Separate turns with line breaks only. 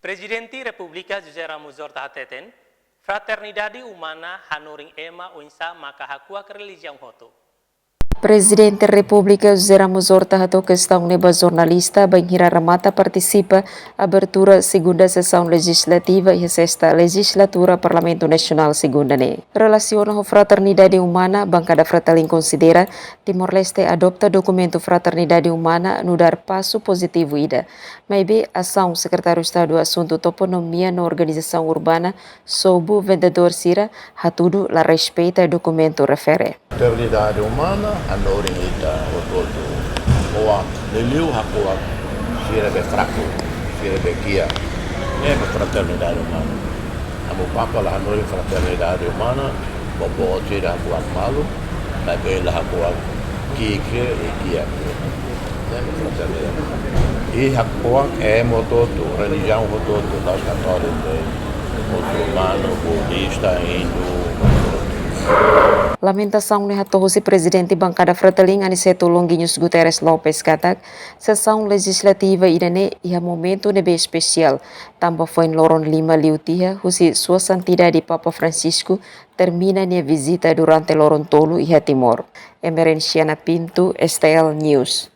Presidenti Repubblica José Ramos Horta Hateten, Fraternidade Humana Hanuring Ema Unsa Makahakua Religião Hoto.
Presidente da República José Ramos Horta hatou questão neba jornalista Banhira Ramata participa abertura segunda sessão legislativa e sexta legislatura Parlamento Nacional segunda ne. Relaciona com fraternidade humana, bancada Fratelin considera Timor-Leste adopta documento fraternidade humana no dar passo positivo ida. Maybe ação secretário de Estado do assunto toponomia na organização urbana Sobu vendedor Sira hatudo la respeita documento refere.
Fraternidade humana, a Norinita, o todo, ou a Liliu, a Coa, Sira de Fraco, Sira de Kia, é a fraternidade humana. A meu papa, a Norin fraternidade humana, o Bobo, Sira, a Coa Malo, a Bela, a Coa Kike e Kia. É a fraternidade. E a Coa é o todo, religião, o todo, das católicas, muçulmano, budista, hindu.
Lamentação ne hatohusi presidente bancada Fratelin Aniceto Longuinhos Guterres Lopes katak sessão legislativa idane ia momento nebe especial tambah foi Loron Lima Liutia husi sua santidade Papa Francisco termina nia visita durante Loron Tolu ia Timor. Emerenciana Pinto, STL News.